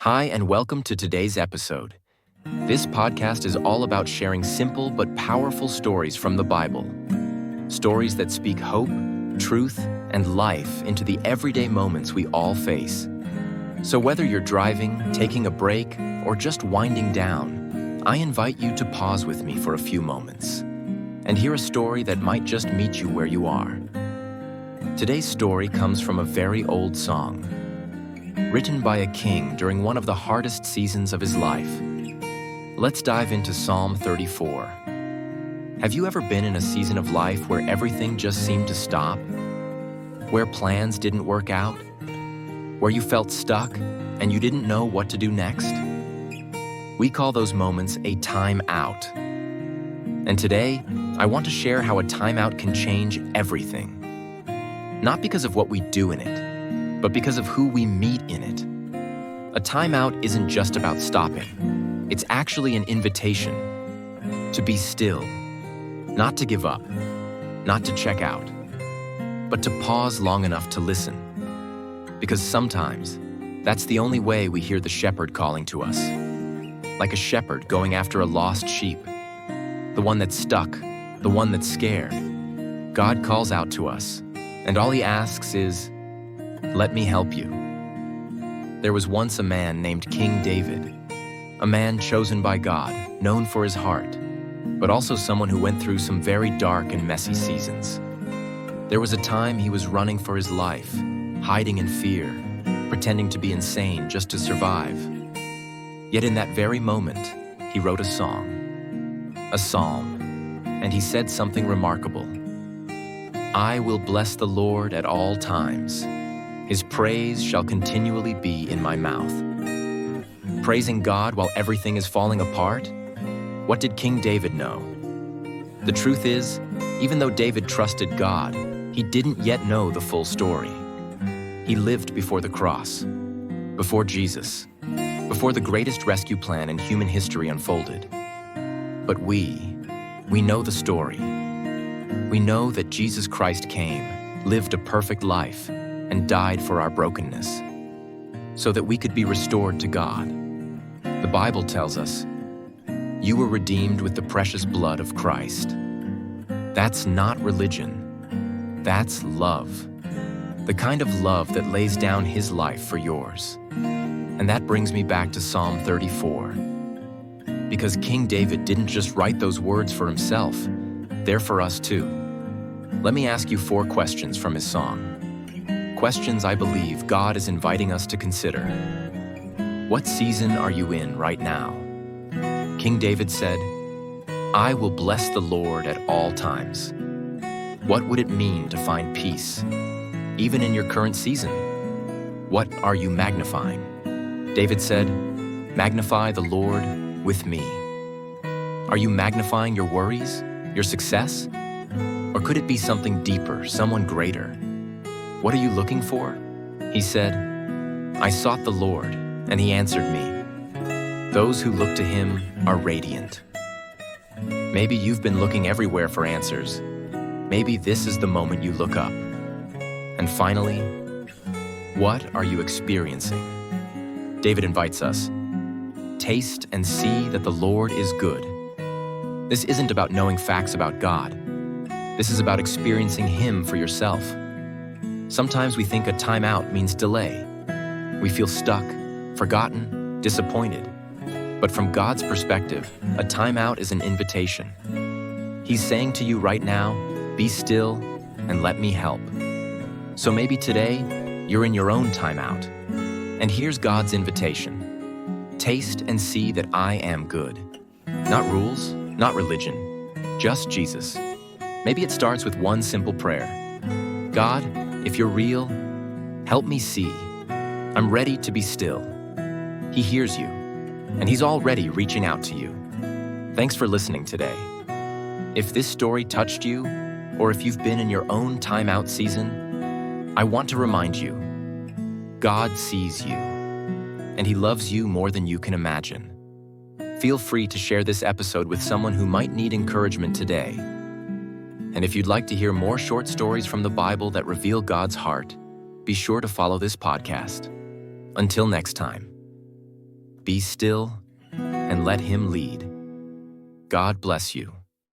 Hi, and welcome to today's episode. This podcast is all about sharing simple but powerful stories from the Bible. Stories that speak hope, truth, and life into the everyday moments we all face. So whether you're driving, taking a break, or just winding down, I invite you to pause with me for a few moments and hear a story that might just meet you where you are. Today's story comes from a very old song, written by a king during one of the hardest seasons of his life. Let's dive into Psalm 34. Have you ever been in a season of life where everything just seemed to stop? Where plans didn't work out? Where you felt stuck and you didn't know what to do next? We call those moments a time out. And today, I want to share how a timeout can change everything. Not because of what we do in it, but because of who we meet in it. A timeout isn't just about stopping. It's actually an invitation to be still, not to give up, not to check out, but to pause long enough to listen. Because sometimes, that's the only way we hear the shepherd calling to us. Like a shepherd going after a lost sheep, the one that's stuck, the one that's scared. God calls out to us, and all he asks is, "Let me help you." There was once a man named King David, a man chosen by God, known for his heart, but also someone who went through some very dark and messy seasons. There was a time he was running for his life, hiding in fear, pretending to be insane just to survive. Yet in that very moment, he wrote a song, a psalm, and he said something remarkable. "I will bless the Lord at all times. His praise shall continually be in my mouth." Praising God while everything is falling apart? What did King David know? The truth is, even though David trusted God, he didn't yet know the full story. He lived before the cross, before Jesus, before the greatest rescue plan in human history unfolded. But we know the story. We know that Jesus Christ came, lived a perfect life, and died for our brokenness, so that we could be restored to God. The Bible tells us, "You were redeemed with the precious blood of Christ." That's not religion. That's love. The kind of love that lays down his life for yours. And that brings me back to Psalm 34. Because King David didn't just write those words for himself, they're for us too. Let me ask you 4 questions from his song. Questions I believe God is inviting us to consider. What season are you in right now? King David said, "I will bless the Lord at all times." What would it mean to find peace, even in your current season? What are you magnifying? David said, "Magnify the Lord with me." Are you magnifying your worries, your success? Or could it be something deeper, someone greater? What are you looking for? He said, "I sought the Lord, and he answered me. Those who look to him are radiant." Maybe you've been looking everywhere for answers. Maybe this is the moment you look up. And finally, what are you experiencing? David invites us, taste and see that the Lord is good. This isn't about knowing facts about God. This is about experiencing him for yourself. Sometimes we think a timeout means delay. We feel stuck, forgotten, disappointed. But from God's perspective, a timeout is an invitation. He's saying to you right now, be still and let me help. So maybe today, you're in your own timeout. And here's God's invitation. Taste and see that I am good. Not rules, not religion, just Jesus. Maybe it starts with one simple prayer. God, if you're real, help me see. I'm ready to be still. He hears you, and he's already reaching out to you. Thanks for listening today. If this story touched you, or if you've been in your own timeout season, I want to remind you, God sees you, and he loves you more than you can imagine. Feel free to share this episode with someone who might need encouragement today. And if you'd like to hear more short stories from the Bible that reveal God's heart, be sure to follow this podcast. Until next time. Be still and let Him lead. God bless you.